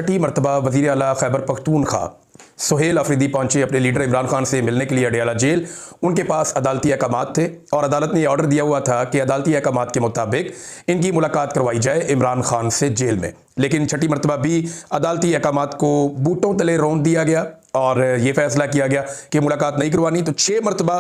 छठी मरतबा वज़ीर आला खैबर पख्तूनख्वा सुहेल अफरीदी पहुंचे अपने लीडर इमरान खान से मिलने के लिए अडयाला जेल। उनके पास अदालती अहकामात थे और अदालत ने ऑर्डर दिया हुआ था कि अदालती अहकामात के मुताबिक इनकी मुलाकात करवाई जाए इमरान खान से जेल में। लेकिन छठी मरतबा भी अदालती अहकामात को बूटों तले रौंद दिया गया और ये फैसला किया गया कि मुलाकात नहीं करवानी। तो 6 मरतबा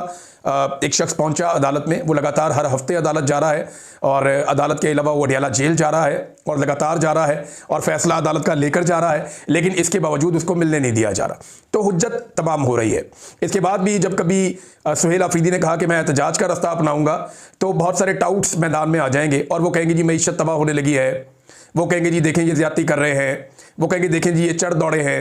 एक शख्स पहुंचा अदालत में। वो लगातार हर हफ्ते अदालत जा रहा है और अदालत के अलावा वो अडयाला जेल जा रहा है और लगातार जा रहा है और फैसला अदालत का लेकर जा रहा है, लेकिन इसके बावजूद उसको मिलने नहीं दिया जा रहा। तो हुज्जत तमाम हो रही है। इसके बाद भी जब कभी सुहेल अफरीदी ने कहा कि मैं एहतजाज का रास्ता अपनाऊंगा तो बहुत सारे टाउट्स मैदान में आ जाएंगे और वो कहेंगे जी मईशत तबाह होने लगी है, वो कहेंगे जी देखें ये ज्यादती कर रहे हैं, वो कहेंगे देखें जी ये चढ़ दौड़े हैं।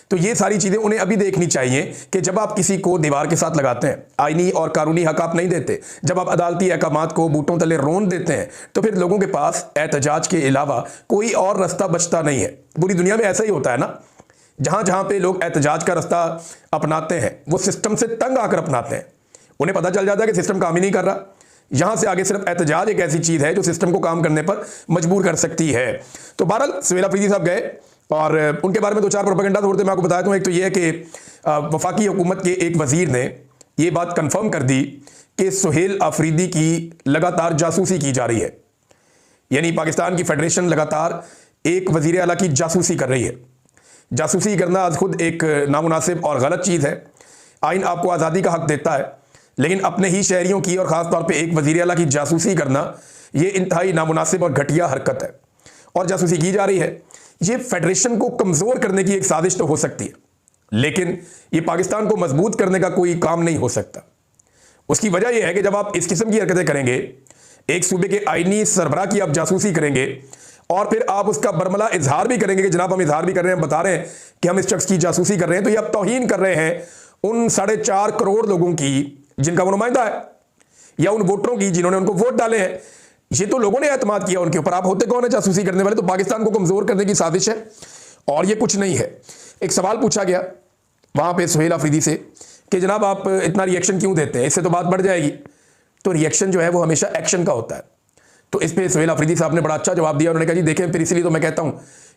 तो ये सारी चीज़ें उन्हें अभी देखनी चाहिए कि जब आप किसी को दीवार के साथ लगाते हैं, आईनी और कानूनी हक आप नहीं देते, जब आप अदालती अहकामात को बूटों तले रौंद देते हैं, तो फिर लोगों के पास एहतजाज के अलावा कोई और रास्ता बचता नहीं है। पूरी दुनिया में ऐसा ही होता है ना, जहां जहां पे लोग एहतजाज का रास्ता अपनाते हैं वो सिस्टम से तंग आकर अपनाते हैं। उन्हें पता चल जाता है कि सिस्टम काम ही नहीं कर रहा। यहां से आगे सिर्फ एहतजाज एक ऐसी चीज़ है जो सिस्टम को काम करने पर मजबूर कर सकती है। तो बहरहाल सुहेल अफरीदी साहब गए और उनके बारे में 2-4 प्रोपेगेंडा तौर पे मैं आपको बताता हूँ। एक तो यह है कि वफाकी हुकूमत के एक वजीर ने यह बात कंफर्म कर दी कि सुहेल अफरीदी की लगातार जासूसी की जा रही है। यानी पाकिस्तान की फेडरेशन लगातार एक वजीर आला की जासूसी कर रही है। जासूसी करना आज खुद एक नामुनासिब और गलत चीज़ है। आइन आपको आज़ादी का हक देता है, लेकिन अपने ही शहरियों की और ख़ास तौर पे एक वज़ीर आला की जासूसी करना ये इंतहाई नामुनासिब और घटिया हरकत है और जासूसी की जा रही है। ये फेडरेशन को कमज़ोर करने की एक साजिश तो हो सकती है, लेकिन ये पाकिस्तान को मजबूत करने का कोई काम नहीं हो सकता। उसकी वजह यह है कि जब आप इस किस्म की हरकतें करेंगे, एक सूबे के आइनी सरबराह की आप जासूसी करेंगे और फिर आप उसका बरमला इजहार भी करेंगे कि जनाब हम इजहार भी कर रहे हैं, बता रहे हैं कि हम इस शख्स की जासूसी कर रहे हैं, तो ये आप तौहीन कर रहे हैं उन 4.5 करोड़ लोगों की जिनका वो नुमाइंदा है, या उन वोटरों की जिन्होंने उनको वोट डाले हैं। ये तो लोगों ने एतमाद किया उनके ऊपर। आप होते कौन है जासूसी करने वाले? तो पाकिस्तान को कमजोर करने की साजिश है और ये कुछ नहीं है। एक सवाल पूछा गया वहां पे सुहेल अफरीदी से कि जनाब आप इतना रिएक्शन क्यों देते हैं, इससे तो बात बढ़ जाएगी। तो रिएक्शन जो है वो हमेशा एक्शन का होता है। तो इस पर सुहेल अफरीदी साहब ने बड़ा अच्छा जवाब दिया। उन्होंने कहा जी देखें, फिर इसलिए तो मैं कहता हूं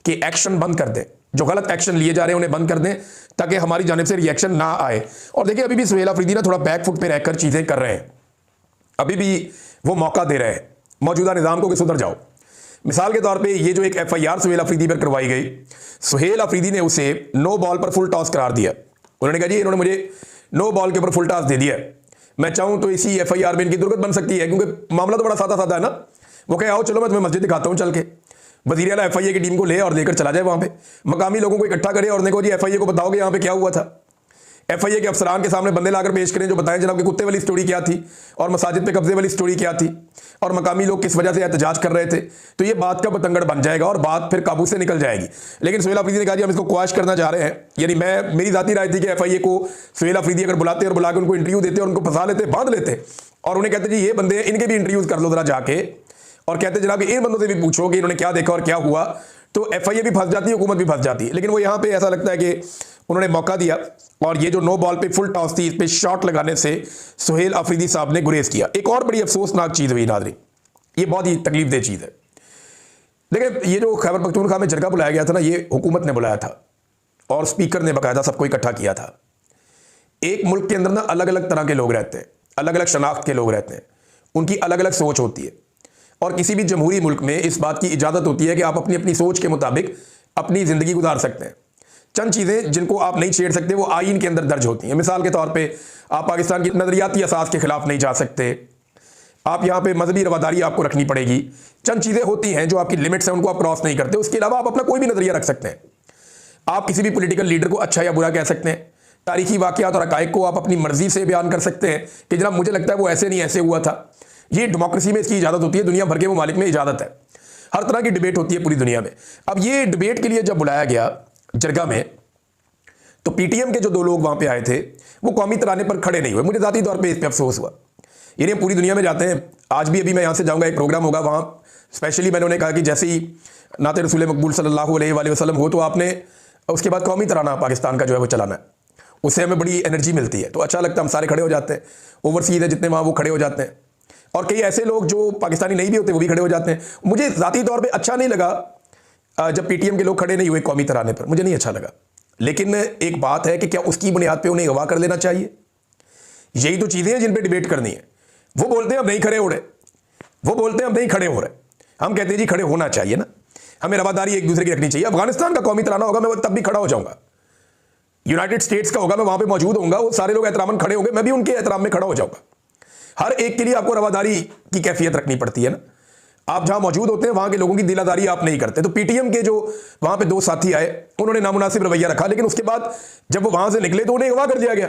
कि एक्शन बंद कर दें, जो गलत एक्शन लिए जा रहे हैं उन्हें बंद कर दें ताकि हमारी जानिब से रिएक्शन ना आए। और देखिए अभी भी सुहेल अफरीदी ना थोड़ा बैक फुट पे रहकर चीजें कर रहे हैं, अभी भी वो मौका दे रहे हैं मौजूदा निज़ाम को कि सुधर जाओ। मिसाल के तौर पे ये जो एक FIR सुहेल अफरीदी पर करवाई गई, सुहेल अफरीदी ने उसे नो बॉल पर फुल टॉस करार दिया। उन्होंने कहा जी इन्होंने मुझे नो बॉल के ऊपर फुल टॉस दे दिया, मैं चाहूं तो इसी FIR में इनकी दुर्गत बन सकती है, क्योंकि मामला तो बड़ा सादा सादा है ना। वो कहे आओ चलो मैं तुम्हें मस्जिद दिखाता हूं चल के। वज़ीर आला FIA की टीम को ले और लेकर चला जाए वहां पे, मकामी लोगों को इकट्ठा करे और देखो जी FIA को बताओगे यहाँ पे क्या हुआ था। FIA के अफसरान के सामने बंदे लाकर पेश करें जो बताएं जनाब कि कुत्ते वाली स्टोरी क्या थी और मसाजिद पे कब्जे वाली स्टोरी क्या थी और मकामी लोग किस वजह से एहतजाज कर रहे थे। तो ये बात का बतंगड़ बन जाएगा और बात फिर काबू से निकल जाएगी। लेकिन सुहेल अफरीदी ने कहा जी हम इसको क्वाश करना चाह रहे हैं। यानी मेरी जाती राय थी कि FIA को सुहेल अफरीदी अगर बुलाते और बुला के उनको इंटरव्यू देते और उनको फंसा लेते, बांध लेते और उन्हें कहते जी ये बंदे इनके भी इंटरव्यूज कर लो जरा जाके, और कहते जनाब इन बंदों से भी पूछो कि इन्होंने क्या देखा और क्या हुआ, तो FIA भी फंस जाती है, हुकूमत भी फंस जाती है। लेकिन वो यहाँ पे ऐसा लगता है कि उन्होंने मौका दिया और ये जो नो बॉल पे फुल टॉस थी इस पे शॉट लगाने से सुहेल अफरीदी साहब ने गुरेज किया। एक और बड़ी अफसोसनाक चीज़ हुई नाज़रीन, ये बहुत ही तकलीफदेह चीज़ है। देखिए ये जो खैबर पख्तूनख्वा में जरगा बुलाया गया था ना, ये हुकूमत ने बुलाया था और स्पीकर ने बाकायदा सबको इकट्ठा किया था। एक मुल्क के अंदर ना अलग अलग तरह के लोग रहते हैं, अलग अलग शनाख्त के लोग रहते हैं, उनकी अलग अलग सोच होती है और किसी भी जमहूरी मुल्क में इस बात की इजाज़त होती है कि आप अपनी अपनी सोच के मुताबिक अपनी ज़िंदगी गुजार सकते हैं। चंद चीज़ें जिनको आप नहीं छेड़ सकते वो आइन के अंदर दर्ज होती हैं। मिसाल के तौर पे आप पाकिस्तान की नज़रियाती असास के खिलाफ नहीं जा सकते, आप यहाँ पे मजहबी रवादारी आपको रखनी पड़ेगी। चंद चीज़ें होती हैं जो आपकी लिमिट्स हैं, उनको आप क्रॉस नहीं करते। उसके अलावा आप अपना कोई भी नज़रिया रख सकते हैं। आप किसी भी पोलिटिकल लीडर को अच्छा या बुरा कह सकते हैं, तारीखी वाक़यात और हक़ाइक़ को आप अपनी मर्जी से बयान कर सकते हैं कि जनाब मुझे लगता है वो ऐसे नहीं ऐसे हुआ था। ये डेमोक्रेसी में इसकी इजाज़त होती है, दुनिया भर के ममालिक में इजाज़त है, हर तरह की डिबेट होती है पूरी दुनिया में। अब ये डिबेट के लिए जब बुलाया गया जरगा में, तो PTM के जो 2 लोग वहां पे आए थे वो कौमी तराने पर खड़े नहीं हुए। मुझे ज़ाती तौर पे इस पर अफसोस हुआ। यानी पूरी दुनिया में जाते हैं, आज भी अभी मैं यहाँ से जाऊँगा, एक प्रोग्राम होगा वहाँ स्पेशली मैंने उन्हें कहा कि जैसे ही नाते रसूल मकबूल सल्लल्लाहु अलैहि वसल्लम हो तो आपने उसके बाद कौमी तराना पाकिस्तान का जो है वो चलाना है, उससे हमें बड़ी एनर्जी मिलती है, तो अच्छा लगता है, हम सारे खड़े हो जाते हैं। ओवरसीज है जितने वहाँ वो खड़े हो जाते हैं और कई ऐसे लोग जो पाकिस्तानी नहीं भी होते वो भी खड़े हो जाते हैं। मुझे ज़ाती तौर पे अच्छा नहीं लगा जब पीटीएम के लोग खड़े नहीं हुए कौमी तराने पर, मुझे नहीं अच्छा लगा। लेकिन एक बात है कि क्या उसकी बुनियाद पे उन्हें अगवा कर लेना चाहिए? यही तो चीज़ें हैं जिन पे डिबेट करनी है। वो बोलते हैं हम नहीं खड़े हो रहे, वो बोलते हैं हम नहीं खड़े हो रहे, हम कहते हैं जी खड़े होना चाहिए ना, हमें रवादारी एक दूसरे की रखनी चाहिए। अफगानिस्तान का कौमी तराना होगा, मैं तब भी खड़ा हो जाऊंगा। यूनाइटेड स्टेट्स का होगा, मैं वहां पे मौजूद होऊंगा, वो सारे लोग एहतरामन खड़े होंगे, मैं भी उनके एहतराम में खड़ा हो जाऊंगा। हर एक के लिए आपको रवादारी की कैफियत रखनी पड़ती है ना। आप जहां मौजूद होते हैं वहां के लोगों की दिलादारी आप नहीं करते। तो पीटीएम के जो वहां पे दो साथी आए, उन्होंने नामुनासिब रवैया रखा, लेकिन उसके बाद जब वो वहां से निकले तो उन्हें अगवा कर दिया गया।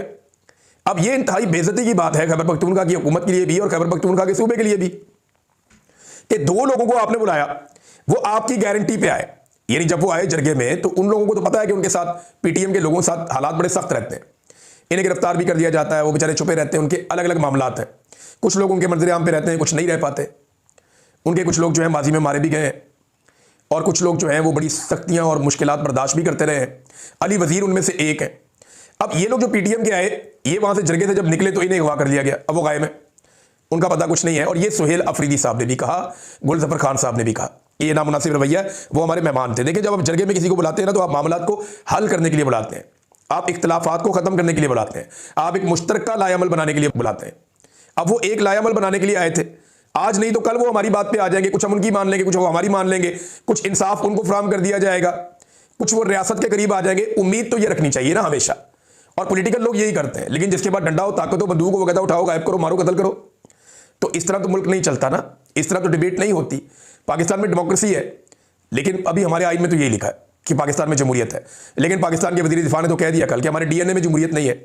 अब ये इंतहाई बेइज्जती की बात है खैबर पख्तूनख्वा की हुकूमत के लिए भी और खैबर पख्तूनख्वा के सूबे के लिए भी, कि दो लोगों को आपने बुलाया, वो आपकी गारंटी पे आए। यानी जब वो आए जरगे में तो उन लोगों को तो पता है कि उनके साथ पीटीएम के लोगों के साथ हालात बड़े सख्त रहते हैं, इन्हें गिरफ्तार भी कर दिया जाता है, वो बेचारे छुपे रहते हैं, उनके अलग अलग मामलात हैं। कुछ लोग उनके मंजर-ए-आम पे रहते हैं, कुछ नहीं रह पाते, उनके कुछ लोग जो है माजी में मारे भी गए हैं, और कुछ लोग जो हैं वो बड़ी सख्तियां और मुश्किलात बर्दाश्त भी करते रहे हैं। अली वजीर उनमें से एक है। अब ये लोग जो पीटीएम के आए, ये वहां से जरगे से जब निकले तो इन्हें अगवा कर लिया गया, अब वो गायब है, उनका पता कुछ नहीं है। और ये सुहेल अफरीदी साहब ने भी कहा, गुलजफर खान साहब ने भी कहा, ये नामुनासिब रवैया है। वो हमारे मेहमान थे। देखिए, जब आप जरगे में किसी को बुलाते हैं ना, तो आप मामलात को हल करने के लिए बुलाते हैं, आप इख्तलाफात को खत्म करने के लिए बुलाते हैं, आप एक मुश्तरका लायामल बनाने के लिए बुलाते हैं। अब वो एक लायामल बनाने के लिए आए थे, आज नहीं तो कल वो हमारी बात पे आ जाएंगे, कुछ हम उनकी मान लेंगे, कुछ वो हमारी मान लेंगे, कुछ इंसाफ उनको फराहम कर दिया जाएगा, कुछ वो रियासत के करीब आ जाएंगे। उम्मीद तो ये रखनी चाहिए ना हमेशा, और पॉलिटिकल लोग यही करते हैं। लेकिन जिसके पास डंडा हो, ताकत हो, बंदूक हो, वो कहता है उठाओ, गायब करो, मारो, कत्ल करो। तो इस तरह तो मुल्क नहीं चलता ना, इस तरह तो डिबेट नहीं होती। पाकिस्तान में डेमोक्रेसी है, लेकिन अभी हमारे आइन में तो यही लिखा है कि पाकिस्तान में जमहूरियत है। लेकिन पाकिस्तान के वज़ीर दिफा ने तो कह दिया कल कि हमारे डीएनए में जमहूरियत नहीं है,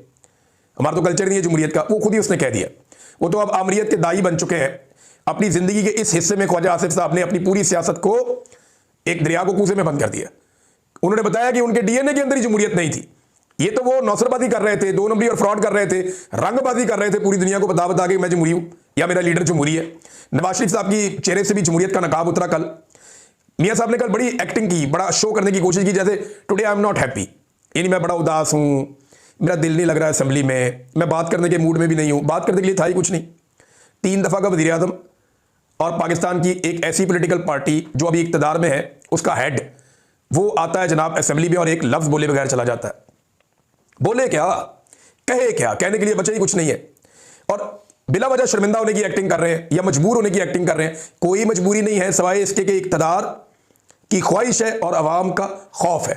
हमारा तो कल्चर नहीं है जमहूरियत का। वो खुद ही उसने कह दिया। वो तो अब आमरीत के दाई बन चुके हैं। अपनी जिंदगी के इस हिस्से में ख्वाजा आसिफ साहब ने अपनी पूरी सियासत को एक दरिया को कूजे में बंद कर दिया। उन्होंने बताया कि उनके डीएनए के अंदर ही जमहूरियत नहीं थी। ये तो वो नौसरबाजी कर रहे थे, दो नंबरी और फ्रॉड कर रहे थे, रंगबाजी कर रहे थे, पूरी दुनिया को बता बता के मैं जमहूरी हूं या मेरा लीडर जमहूरी है। नवाज शरीफ साहब की चेहरे से भी जमहूरियत का नकाब उतरा कल। मियां साहब ने कल बड़ी एक्टिंग की, बड़ा शो करने की कोशिश की, जैसे today I am not happy, यानी मैं बड़ा उदास हूं, मेरा दिल नहीं लग रहा है असेंबली में, मैं बात करने के मूड में भी नहीं हूं। बात करने के लिए था ही कुछ नहीं। 3 दफा का वज़ीर आज़म और पाकिस्तान की एक ऐसी पॉलिटिकल पार्टी जो अभी इक़्तिदार में है, उसका हेड, वो आता है जनाब असेंबली में और एक लफ्ज़ बोले बगैर चला जाता है। बोले क्या, कहे क्या, कहने के लिए बचा ही कुछ नहीं है, और बिला वजह शर्मिंदा होने की एक्टिंग कर रहे हैं या मजबूर होने की एक्टिंग कर रहे हैं। कोई मजबूरी नहीं है सिवाय इसके कि इक़्तिदार की ख्वाहिश है और अवाम का खौफ है,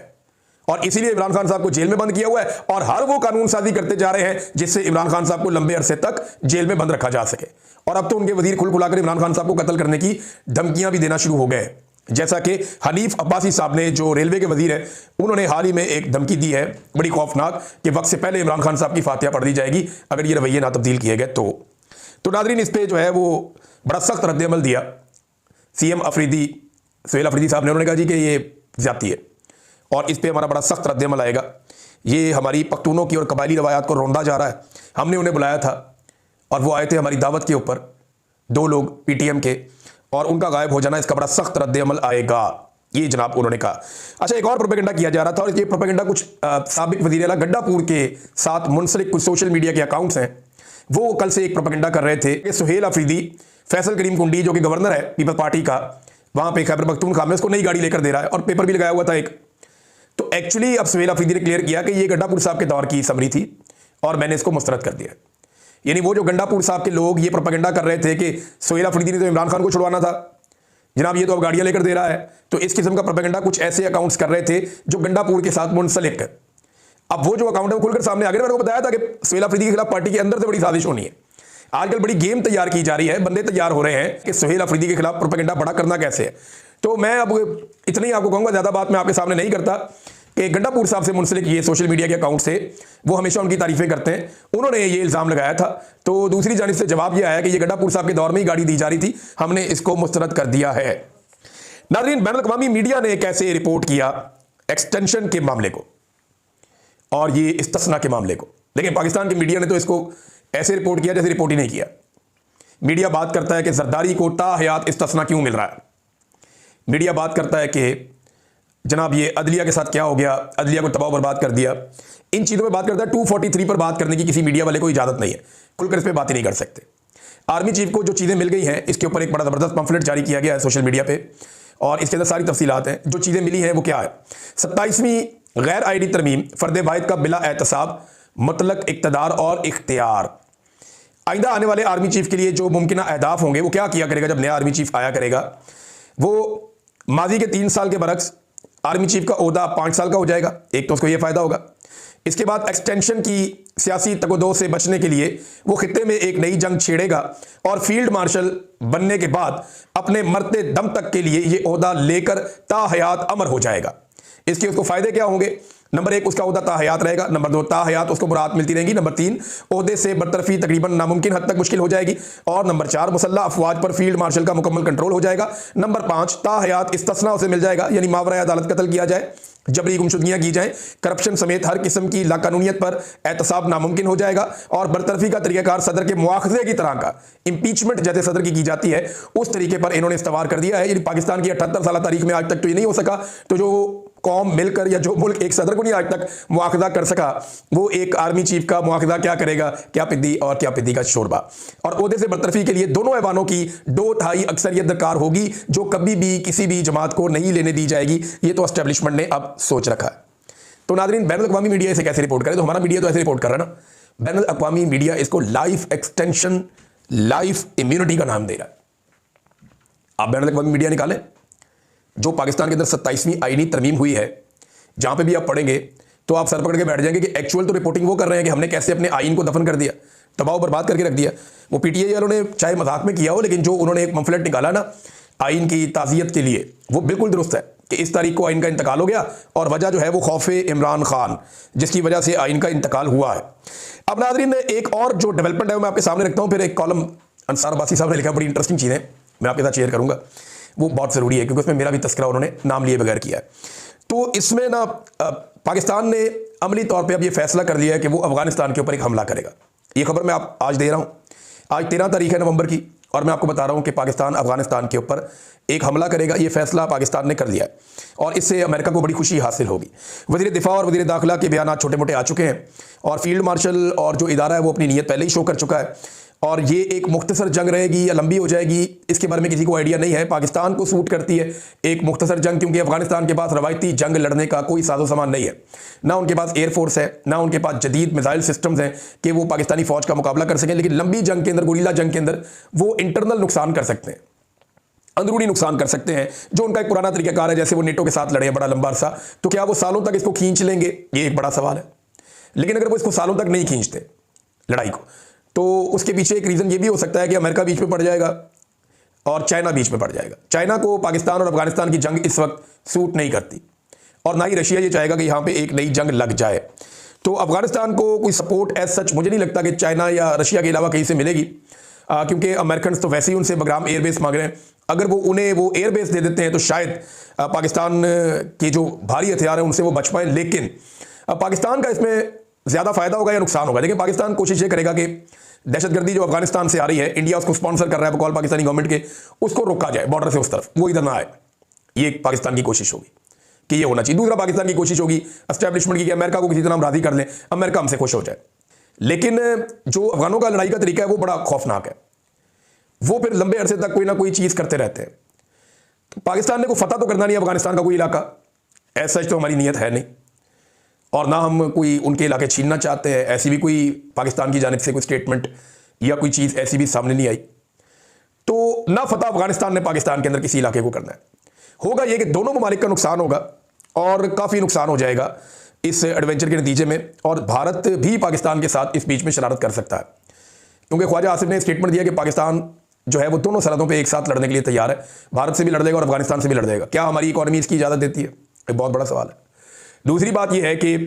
और इसीलिए इमरान खान साहब को जेल में बंद किया हुआ है, और हर वो कानून साजी करते जा रहे हैं जिससे इमरान खान साहब को लंबे अरसे तक जेल में बंद रखा जा सके। और अब तो उनके वजीर खुल खुलाकर इमरान खान साहब को कत्ल करने की धमकियां भी देना शुरू हो गए, जैसा कि हनीफ अब्बासी साहब ने, जो रेलवे के वजीर हैं, उन्होंने हाल ही में एक धमकी दी है बड़ी खौफनाक कि वक्त से पहले इमरान खान साहब की फातिहा पढ़ दी जाएगी अगर ये रवैये ना तब्दील किए गए तो नाज़रीन, इस पे जो है वो बड़ा सख्त रद्द-ए-अमल दिया सीएम अफरीदी, सुहेल अफरीदी साहब ने। उन्होंने कहा जी कि ये ज्यादती है और इस पे हमारा बड़ा सख्त रद्द-ए-अमल आएगा, ये हमारी पख्तूनों की और कबायली रवायात को रौंदा जा रहा है। हमने उन्हें बुलाया था और वो आए थे हमारी दावत के ऊपर, 2 लोग पीटीएम के, और उनका गायब हो जाना, इसका बड़ा सख्त रद्द-ए-अमल आएगा, ये जनाब उन्होंने कहा। अच्छा, एक और प्रोपेगेंडा किया जा रहा था, और ये प्रोपेगेंडा कुछ साबिक वज़ीर आला गड्डापुर के साथ मुंसलिक कुछ सोशल मीडिया के अकाउंट्स हैं, वो कल से एक प्रोपेगेंडा कर रहे थे कि सुहेल अफरीदी फैसल करीम कुंडी, जो कि गवर्नर है पीपल्स पार्टी का, वहां पे खैबर पख्तूनख्वा में उसको नई गाड़ी लेकर दे रहा है, और पेपर भी लगाया हुआ था एक। तो एक्चुअली अब सुहेल अफरीदी ने क्लियर किया कि ये गड्डापुर साहब के दौर की समरी थी और मैंने इसको मुस्तरद कर दिया। यानी वो जो गंडापुर साहब के लोग ये प्रोपेगेंडा कर रहे थे कि सुहेल अफरीदी ने तो इमरान खान को छुड़वाना था, जनाब ये तो अब गाड़ियां लेकर दे रहा है, तो इस किस्म का प्रोपेगेंडा कुछ ऐसे अकाउंट्स कर रहे थे जो गंडापुर के साथ मुंसलिक है। अब वो जो अकाउंट है वो खुलकर सामने आ गया। मैंने को बताया था कि सुहेल अफरीदी के खिलाफ पार्टी के अंदर से बड़ी साजिश होनी है। आजकल बड़ी गेम तैयार की जा रही है, बंदे तैयार हो रहे हैं कि सुहेल अफरीदी के खिलाफ प्रोपेगेंडा बड़ा करना कैसे है। तो मैं अब इतना ही आपको कहूँगा, ज़्यादा बात मैं आपके सामने नहीं करता, कि गंडापुर साहब से मुंसलिक ये सोशल मीडिया के अकाउंट से वो हमेशा उनकी तारीफें करते हैं, उन्होंने ये इल्ज़ाम लगाया था। तो दूसरी जानिब से जवाब ये आया कि ये गंडापुर साहब के दौर में ही गाड़ी दी जा रही थी, हमने इसको मुस्तरद कर दिया है। नाज़रीन, बैनुल-अक़वामी मीडिया ने कैसे रिपोर्ट किया एक्सटेंशन के मामले को और ये इस्तिस्ना के मामले को, लेकिन पाकिस्तान की मीडिया ने तो इसको ऐसे रिपोर्ट किया जैसे रिपोर्ट ही नहीं किया। मीडिया बात करता है कि जरदारी को ताहयात इस्तिस्ना क्यों मिल रहा है, मीडिया बात करता है कि जनाब ये अदलिया के साथ क्या हो गया, अदलिया को तबाह बर्बाद कर दिया। इन चीज़ों में बात करता है। 243 पर बात करने की किसी मीडिया वाले को इजाज़त नहीं है, खुलकर इस पर बात ही नहीं कर सकते। आर्मी चीफ को जो चीज़ें मिल गई हैं, इसके ऊपर एक बड़ा ज़बरदस्त पंफलेट जारी किया गया है सोशल मीडिया पे, और इसके अंदर सारी तफसीलात हैं। जो चीज़ें मिली हैं वो क्या है। 27वीं गैर आईनी तरमीम फर्द वाहिद का बिला एहतसाब मुतलक इक़्तिदार और इख्तियार। आइंदा आने वाले आर्मी चीफ के लिए जो मुमकिना अहदाफ होंगे वो क्या किया करेगा जब नया आर्मी चीफ आया करेगा। वो माजी के 3 साल के बरक्स आर्मी चीफ का ओहदा 5 साल का हो जाएगा। एक तो उसको ये फ़ायदा होगा। इसके बाद एक्सटेंशन की सियासी तगोदो से बचने के लिए वो खित्ते में एक नई जंग छेड़ेगा और फील्ड मार्शल बनने के बाद अपने मरते दम तक के लिए ये ओहदा लेकर ताहयात अमर हो जाएगा। इसके उसको फ़ायदे क्या होंगे। नंबर 1, उसका ओहदा ताहयात रहेगा। नंबर 2, ताहयात उसको मुराद मिलती रहेंगी। नंबर 3, ओहदे से बरतरफी तकरीबन नामुमकिन हद तक मुश्किल हो जाएगी। और नंबर 4, मुसल्लह अफवाज पर फील्ड मार्शल का मुकम्मल कंट्रोल हो जाएगा। नंबर 5, ताहयात इस्तिस्ना उसे मिल जाएगा, यानी मावरा अदालत कत्ल किया जाए, जबरी गुमशुदगियां की जाएं, करप्शन समेत हर किस्म की लाकानूनियत पर एहतसाब नामुमकिन हो जाएगा। और बरतरफी का तरीक़ाकार सदर के मुआखजे की तरह का इम्पीचमेंट जैसे सदर की जाती है उस तरीके पर इन्होंने इस्तवार कर दिया है। यानी पाकिस्तान की 78 साल तारीख में आज तक तो ये नहीं हो सका। तो जो कौम मिलकर या जो मुल्क एक सदर को नहीं आज तक मुआखजा कर सका, वो एक आर्मी चीफ का मुआखजा क्या करेगा। क्या पिद्दी और क्या पिद्दी का शोरबा। और ओहदे से बरतरफी के लिए दोनों ऐवानों की 2/3 अक्सरियत दरकार होगी, जो कभी भी किसी भी जमात को नहीं लेने दी जाएगी। ये तो एस्टेब्लिशमेंट ने अब सोच रखा है। तो नाज़रीन, बैनुल अक़वामी मीडिया इसे कैसे रिपोर्ट करे। तो हमारा मीडिया तो ऐसे रिपोर्ट कर रहा है ना। बैनुल अक़वामी मीडिया इसको लाइफ एक्सटेंशन, लाइफ इम्यूनिटी का नाम दे रहा है। आप बैनुल अक़वामी मीडिया निकालें, जो पाकिस्तान के अंदर 27वीं आईनी तरमीम हुई है, जहां पे भी आप पढ़ेंगे तो आप सर पकड़ के बैठ जाएंगे कि एक्चुअल तो रिपोर्टिंग वो कर रहे हैं कि हमने कैसे अपने आइन को दफन कर दिया, तबाह बर्बाद करके रख दिया। वो पीटीआई वालों ने चाहे मजाक में किया हो, लेकिन जो उन्होंने एक पम्फलेट निकाला ना आइन की ताज़ियत के लिए, वो बिल्कुल दुरुस्त है कि इस तारीख को आइन का इंतकाल हो गया। और वजह जो है वो खौफ इमरान खान, जिसकी वजह से आइन का इंतकाल हुआ है। अब नाज़रीन, एक और जो डेवलपमेंट है वो मैं आपके सामने रखता हूँ। फिर एक कॉलम अंसार अब्बासी साहब ने लिखा, बड़ी इंटरेस्टिंग चीज़ें मैं आपके साथ शेयर करूँगा। वो बहुत ज़रूरी है क्योंकि उसमें मेरा भी तस्करा उन्होंने नाम लिए बगैर किया है। तो इसमें ना पाकिस्तान ने अमली तौर पे अब ये फैसला कर लिया है कि वो अफगानिस्तान के ऊपर एक हमला करेगा। ये खबर मैं आप आज दे रहा हूँ। आज 13 तारीख है नवंबर की, और मैं आपको बता रहा हूँ कि पाकिस्तान अफगानिस्तान के ऊपर एक हमला करेगा। ये फैसला पाकिस्तान ने कर लिया है और इससे अमेरिका को बड़ी खुशी हासिल होगी। वज़ीर दिफा और वज़ीर दाखिला के बयान छोटे मोटे आ चुके हैं और फील्ड मार्शल और जो इदारा है वो अपनी नीयत पहले ही शो कर चुका है। और ये एक मुख्तसर जंग रहेगी या लंबी हो जाएगी, इसके बारे में किसी को आइडिया नहीं है। पाकिस्तान को सूट करती है एक मुख्तसर जंग, क्योंकि अफगानिस्तान के पास रवायती जंग लड़ने का कोई साजो सामान नहीं है। ना उनके पास एयरफोर्स है, ना उनके पास जदीद मिसाइल सिस्टम्स हैं कि वो पाकिस्तानी फौज का मुकाबला कर सकें। लेकिन लंबी जंग के अंदर, गुरीला जंग के अंदर, वो इंटरनल नुकसान कर सकते हैं, अंदरूनी नुकसान कर सकते हैं। जो उनका एक पुराना तरीकाकार है, जैसे वो नेटो के साथ लड़े हैं बड़ा लंबा अरसा, तो क्या वो सालों तक इसको खींच लेंगे, ये एक बड़ा सवाल है। लेकिन अगर वो इसको सालों तक नहीं खींचते लड़ाई को, तो उसके पीछे एक रीज़न ये भी हो सकता है कि अमेरिका बीच में पड़ जाएगा और चाइना बीच में पड़ जाएगा। चाइना को पाकिस्तान और अफगानिस्तान की जंग इस वक्त सूट नहीं करती, और ना ही रशिया ये चाहेगा कि यहाँ पे एक नई जंग लग जाए। तो अफगानिस्तान को कोई सपोर्ट एज सच मुझे नहीं लगता कि चाइना या रशिया के अलावा कहीं से मिलेगी, क्योंकि अमेरिकन तो वैसे ही उनसे बगराम एयरबेस मांग रहे हैं। अगर वो उन्हें वो एयरबेस दे देते हैं तो शायद पाकिस्तान के जो भारी हथियार हैं उनसे वो बच पाएँ। लेकिन पाकिस्तान का इसमें ज़्यादा फायदा होगा या नुकसान होगा। देखिए, पाकिस्तान कोशिश ये करेगा कि दहशतगर्दी जो अफगानिस्तान से आ रही है, इंडिया उसको स्पॉन्सर कर रहा है बकौल पाकिस्तानी गवर्नमेंट के, उसको रोका जाए बॉर्डर से उस तरफ, वो इधर ना आए। ये पाकिस्तान की कोशिश होगी कि ये होना चाहिए। दूसरा, पाकिस्तान की कोशिश होगी एस्टैब्लिशमेंट की कि अमेरिका को किसी तरह हम राजी कर लें, अमेरिका हमसे खुश हो जाए। लेकिन जो अफगानों का लड़ाई का तरीका है वो बड़ा खौफनाक है। वो फिर लंबे अरसे तक कोई ना कोई चीज़ करते रहते हैं। तो पाकिस्तान ने को फतह तो करना नहीं अफगानिस्तान का कोई इलाका, ऐसा तो हमारी नीयत है नहीं, और ना हम कोई उनके इलाके छीनना चाहते हैं। ऐसी भी कोई पाकिस्तान की जानिब से कोई स्टेटमेंट या कोई चीज़ ऐसी भी सामने नहीं आई। तो ना फतह अफगानिस्तान ने पाकिस्तान के अंदर किसी इलाके को करना है। होगा ये कि दोनों ममालिक का नुकसान होगा और काफ़ी नुकसान हो जाएगा इस एडवेंचर के नतीजे में, और भारत भी पाकिस्तान के साथ इस बीच में शरारत कर सकता है, क्योंकि ख्वाजा आसिफ ने स्टेटमेंट दिया कि पाकिस्तान जो है वो दोनों सरहदों पर एक साथ लड़ने के लिए तैयार है। भारत से भी लड़ देगा और अफगानिस्तान से भी लड़ देगा। क्या हमारी इकॉनमी इसकी इजाज़त देती है? एक बहुत बड़ा सवाल है। दूसरी बात यह है कि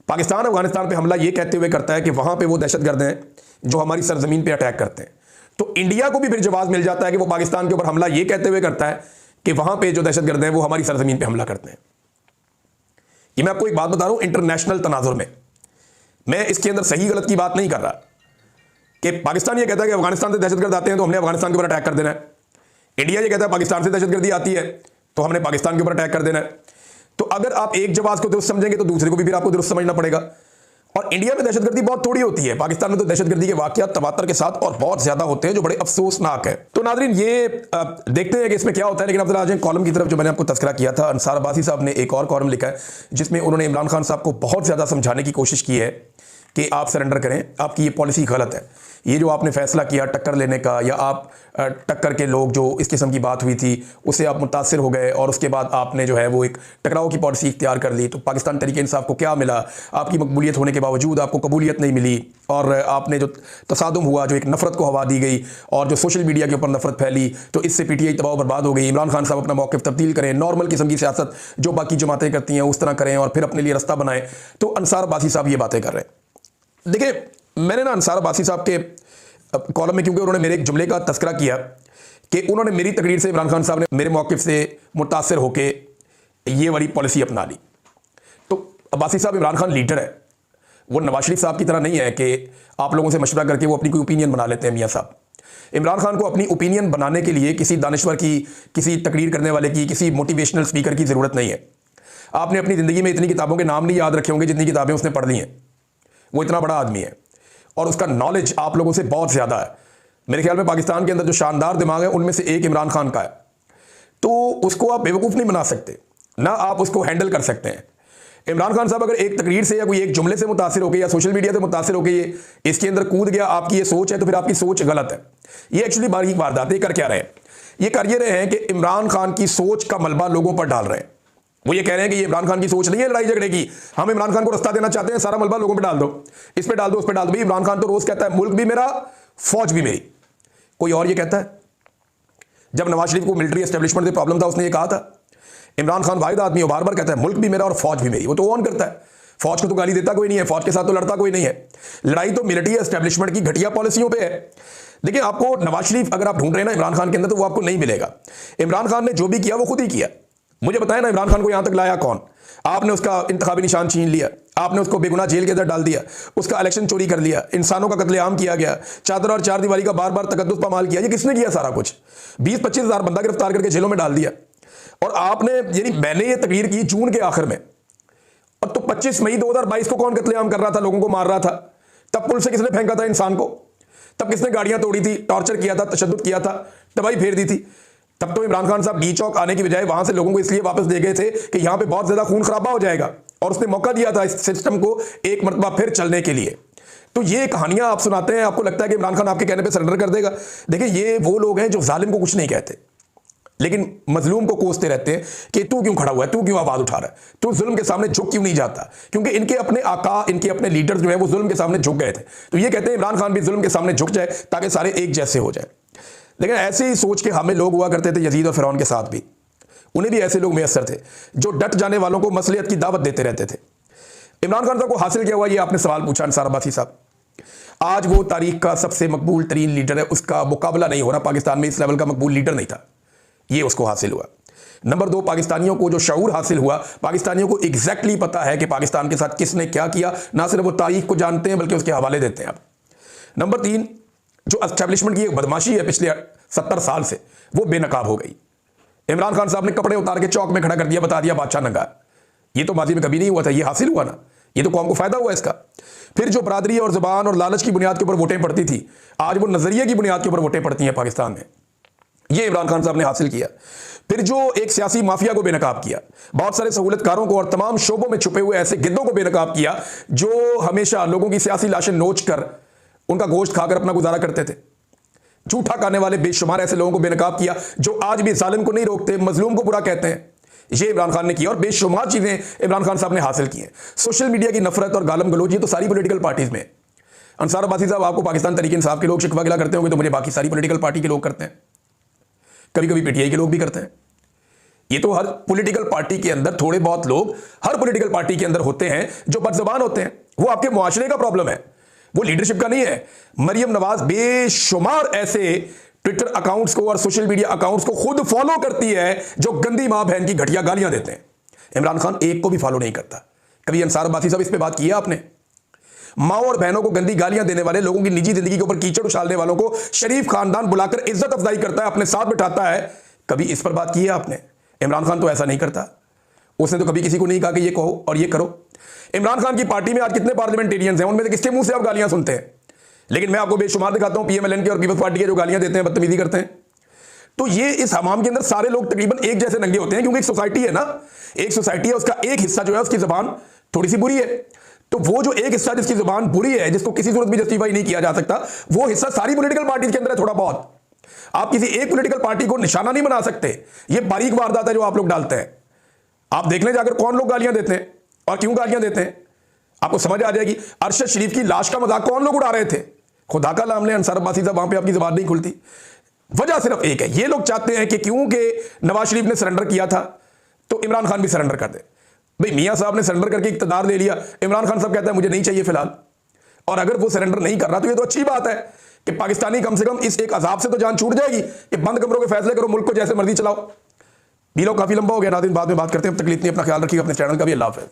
पाकिस्तान अफगानिस्तान पे हमला ये कहते हुए करता है कि वहाँ पे वो दहशतगर्द हैं जो हमारी सरजमीन पे अटैक करते हैं। तो इंडिया को भी फिर जवाब मिल जाता है कि वो पाकिस्तान के ऊपर हमला ये कहते हुए करता है कि वहाँ पे जो दहशतगर्द हैं वो हमारी सरजमीन पे हमला करते हैं। ये मैं आपको एक बात बता रहा हूँ, इंटरनेशनल तनाजुर में मैं इसके अंदर सही गलत की बात नहीं कर रहा कि पाकिस्तान ये कहता है कि अफगानिस्तान से दहशतगर्द आते हैं तो हमने अफगानिस्तान के ऊपर अटैक कर देना है। इंडिया ये कहता है पाकिस्तान से दहशतगर्दी आती है तो हमने पाकिस्तान के ऊपर अटैक कर देना है। तो अगर आप एक जवाब को दुरुस्त समझेंगे तो दूसरे को भी फिर आपको दुरुस्त समझना पड़ेगा। और इंडिया में दहशतगर्दी बहुत थोड़ी होती है, पाकिस्तान में तो दहशतगर्दी के वाकयात तवातर के साथ और बहुत ज्यादा होते हैं, जो बड़े अफसोसनाक है। तो नाज़रीन, ये देखते हैं कि इसमें क्या होता है। लेकिन अब जरा आज कॉलम की तरफ जो मैंने आपको तस्करा किया था, अंसार अब्बासी साहब ने एक और कॉलम लिखा है जिसमें उन्होंने इमरान खान साहब को बहुत ज्यादा समझाने की कोशिश की है कि आप सरेंडर करें, आपकी ये पॉलिसी गलत है। ये जो आपने फैसला किया टक्कर लेने का, या आप टक्कर के लोग जो इस किस्म की बात हुई थी उससे आप मुतासिर हो गए और उसके बाद आपने जो है वो एक टकराव की पॉलिसी इख्तियार कर ली, तो पाकिस्तान तहरीक इंसाफ को क्या मिला? आपकी मकबूलियत होने के बावजूद आपको कबूलियत नहीं मिली, और आपने जो तसादुम हुआ, जो एक नफरत को हवा दी गई और जो सोशल मीडिया के ऊपर नफरत फैली, तो इससे पीटीआई तबाह बर्बाद हो गई। इमरान खान साहब अपना मौक़िफ़ तब्दील करें, नॉर्मल किस्म की सियासत जो बाकी जमातें करती हैं उस तरह करें और फिर अपने लिए रास्ता बनाएं। तो अंसार अब्बासी साहब ये बातें कर रहे हैं। देखिए, मैंने ना अंसार अब्बासी साहब के कॉलम में, क्योंकि उन्होंने मेरे एक जुमले का तस्करा किया कि उन्होंने मेरी तकरीर से, इमरान खान साहब ने मेरे मौक़िफ़ से मुतासिर होकर ये वाली पॉलिसी अपना ली। तो अब्बासी साहब इमरान खान लीडर है, वो नवाज शरीफ साहब की तरह नहीं है कि आप लोगों से मशवरा करके वो अपनी कोई ओपिनियन बना लेते हैं। मियाँ साहब, इमरान खान को अपनी ओपिनियन बनाने के लिए किसी दानिश्वर की, किसी तकरीर करने वाले की, किसी मोटिवेशनल स्पीकर की ज़रूरत नहीं है। आपने अपनी ज़िंदगी में इतनी किताबों के नाम नहीं याद रखे होंगे जितनी किताबें उसने पढ़ ली हैं। वो इतना बड़ा आदमी है और उसका नॉलेज आप लोगों से बहुत ज़्यादा है। मेरे ख्याल में पाकिस्तान के अंदर जो शानदार दिमाग है उनमें से एक इमरान खान का है। तो उसको आप बेवकूफ़ नहीं बना सकते, ना आप उसको हैंडल कर सकते हैं। इमरान खान साहब अगर एक तकरीर से या कोई एक जुमले से मुतासिर होकर या सोशल मीडिया से मुतासिर होकर ये इसके अंदर कूद गया, आपकी ये सोच है, तो फिर आपकी सोच गलत है। ये एक्चुअली बारीक वारदात है। कर क्या रहे हैं? ये कर ये रहे हैं कि इमरान खान की सोच का मलबा लोगों पर डाल रहे हैं। वो ये कह रहे हैं कि ये इमरान खान की सोच नहीं है लड़ाई झगड़े की, हम इमरान खान को रास्ता देना चाहते हैं, सारा मलबा लोगों पे डाल दो, इस पे डाल दो, उस पे डाल दो। भाई इमरान खान तो रोज कहता है मुल्क भी मेरा, फौज भी मेरी। कोई और ये कहता है? जब नवाज शरीफ को मिलिट्री एस्टेब्लिशमेंट से प्रॉब्लम था, उसने ये कहा था? इमरान खान वाहिद आदमी बार बार कहता है मुल्क भी मेरा और फौज भी मेरी। वो तो ऑन करता है, फौज को तो गाली देता कोई नहीं है, फौज के साथ तो लड़ता कोई नहीं है। लड़ाई तो मिलिट्री एस्टेब्लिशमेंट की घटिया पॉलिसियों पे है। देखिए, आपको नवाज शरीफ अगर आप ढूंढ रहे हैं ना इमरान खान के अंदर, तो वो आपको नहीं मिलेगा। इमरान खान ने जो भी किया वो खुद ही किया। मुझे बताया ना, इमरान खान को यहां तक लाया कौन? आपने उसका इंतखाबी निशान छीन लिया, आपने उसको बेगुनाह जेल के अंदर डाल दिया, उसका इलेक्शन चोरी कर लिया, इंसानों का कत्लेआम किया गया, चादर और चार दीवारी का बार बार तकद्दुस पामाल किया। ये किसने किया? सारा कुछ 20-25 हज़ार बंदा गिरफ्तार करके जेलों में डाल दिया। और आपने, यानी मैंने ये तकरीर की जून के आखिर में, और तो 25 मई 2022 को कौन कत्लेआम कर रहा था, लोगों को मार रहा था? तब पुल से किसने फेंका था इंसान को? तब किसने गाड़ियां तोड़ी थी, टॉर्चर किया था, तशद्दुद किया था, तबाही फेर दी थी? तब तो इमरान खान साहब डी चौक आने की बजाय वहां से लोगों को इसलिए वापस दे गए थे कि यहां पे बहुत ज्यादा खून खराबा हो जाएगा, और उसने मौका दिया था इस सिस्टम को एक मरतबा फिर चलने के लिए। तो ये कहानियां आप सुनाते हैं, आपको लगता है कि इमरान खान आपके कहने पे सरेंडर कर देगा। देखिए, ये वो लोग हैं जो जालिम को कुछ नहीं कहते लेकिन मजलूम को कोसते रहते हैं कि तू क्यों खड़ा हुआ है, तू क्यों आवाज उठा रहा है, तू जुल्म के सामने झुक क्यों नहीं जाता? क्योंकि इनके अपने आका, इनके अपने लीडर जो है वो जुल्म के सामने झुक गए थे। तो ये कहते हैं इमरान खान भी जुल्म के सामने झुक जाए ताकि सारे एक जैसे हो जाए। लेकिन ऐसे ही सोच के हमें लोग हुआ करते थे यजीद और फिरौन के साथ भी। उन्हें भी ऐसे लोग मैसर थे जो डट जाने वालों को मसलियत की दावत देते रहते थे। इमरान खान साहब को हासिल क्या हुआ, ये आपने सवाल पूछा अंसार अब्बासी साहब। आज वो तारीख का सबसे मकबूल तरीन लीडर है, उसका मुकाबला नहीं हो रहा। पाकिस्तान में इस लेवल का मकबूल लीडर नहीं था, ये उसको हासिल हुआ। नंबर 2, पाकिस्तानियों को जो शऊर हासिल हुआ, पाकिस्तानियों को एग्जैक्टली पता है कि पाकिस्तान के साथ किसने क्या किया। ना सिर्फ वो तारीख को जानते हैं बल्कि उसके हवाले देते हैं आप। नंबर 3, जो एस्टेब्लिशमेंट की एक बदमाशी है पिछले 70 साल से, वो बेनकाब हो गई। इमरान खान साहब ने कपड़े उतार के चौक में खड़ा कर दिया, बता दिया बादशाह नंगा। ये तो माजी में कभी नहीं हुआ था, ये हासिल हुआ ना, ये तो कौम को फायदा हुआ इसका। फिर जो बरादरी और जुबान और लालच की बुनियाद के ऊपर वोटें पड़ती थी, आज वो नजरिए की बुनियाद के ऊपर वोटें पड़ती हैं पाकिस्तान में। ये इमरान खान साहब ने हासिल किया। फिर जो एक सियासी माफिया को बेनकाब किया, बहुत सारे सहूलतकारों को और तमाम शोबों में छुपे हुए ऐसे गिद्धों को बेनकाब किया जो हमेशा लोगों की सियासी लाशें नोच कर उनका गोश्त खाकर अपना गुजारा करते थे। झूठा खाने वाले बेशुमार ऐसे लोगों को बेनकाब किया जो आज भी जालिम को नहीं रोकते, मजलूम को बुरा कहते हैं। ये इमरान खान ने किया और बेशुमार चीजें इमरान खान साहब ने हासिल की हैं। सोशल मीडिया की नफरत और गालम गलोच, ये तो सारी पॉलिटिकल पार्टीज में। अंसार अब्बासी साहब, आपको पाकिस्तान तहरीक इंसाफ के लोग शिकवा गिला करते होंगे, तो मुझे बाकी सारी पॉलिटिकल पार्टी के लोग करते हैं, कभी कभी पीटीआई के लोग भी करते हैं। ये तो हर पॉलिटिकल पार्टी के अंदर थोड़े बहुत लोग हर पॉलिटिकल पार्टी के अंदर होते हैं जो बदजुबान होते हैं। वो आपके मुआशरे का प्रॉब्लम है, वो लीडरशिप का नहीं है। मरियम नवाज बेशुमार ऐसे ट्विटर अकाउंट्स को और सोशल मीडिया अकाउंट्स को खुद फॉलो करती है जो गंदी मां बहन की घटिया गालियां देते हैं। इमरान खान एक को भी फॉलो नहीं करता। कभी अंसार अब्बासी साहब इस पे बात की है आपने? माँ और बहनों को गंदी गालियां देने वाले लोगों की निजी जिंदगी के ऊपर कीचड़ उछालने वालों को शरीफ खानदान बुलाकर इज्जत अफजाई करता है, अपने साथ बिठाता है, कभी इस पर बात की है आपने? इमरान खान तो ऐसा नहीं करता। उसने तो कभी किसी को नहीं कहा कि ये कहो और ये करो। इमरान खान की पार्टी में आज कितने पार्लियामेंटेरियंस हैं, उनमें से किसके मुंह से आप गालियां सुनते हैं? लेकिन मैं आपको बेशुमार दिखाता हूं पीएमएलएन के और पीपल्स पार्टी के जो गालियां देते हैं, बदतमीजी करते हैं। तो ये इस हमाम के अंदर सारे लोग तकरीबन एक जैसे नंगे होते हैं, क्योंकि एक सोसाइटी है ना, एक सोसाइटी है, उसका एक हिस्सा जो है उसकी जुबान थोड़ी सी बुरी है। तो वो जो एक हिस्सा जिसकी जुबान बुरी है, जिसको किसी सूरत में जस्टिफाई नहीं किया जा सकता, वो हिस्सा सारी पॉलिटिकल पार्टी के अंदर है थोड़ा बहुत। आप किसी एक पॉलिटिकल पार्टी को निशाना नहीं बना सकते। ये बारीक वारदात है जो आप लोग डालते हैं। आप देख लें जाकर कौन लोग गालियां देते हैं और क्यों गालियां देते हैं, आपको समझ आ जाएगी। अरशद शरीफ की लाश का मजाक कौन लोग उड़ा रहे थे? खुदा का नाम ले अंसार अब्बासी साहब, वहां पे आपकी जुबान नहीं खुलती। वजह सिर्फ एक है, ये लोग चाहते हैं कि क्योंकि नवाज शरीफ ने सरेंडर किया था तो इमरान खान भी सरेंडर कर दे। भाई मियां साहब ने सरेंडर करके इक़्तिदार ले लिया, इमरान खान साहब कहता है मुझे नहीं चाहिए फिलहाल। और अगर वो सरेंडर नहीं कर रहा तो ये तो अच्छी बात है कि पाकिस्तानी कम से कम इस एक अजाब से तो जान छूट जाएगी कि बंद कमरों के फैसले करो, मुल्क को जैसे मर्जी चलाओ। वीडियो काफी लंबा हो गया नाज़रीन, बाद में बात करते हैं। तब तक के लिए अपना ख्याल रखिएगा, अपने चैनल का भी। अल्लाह हाफ़िज़।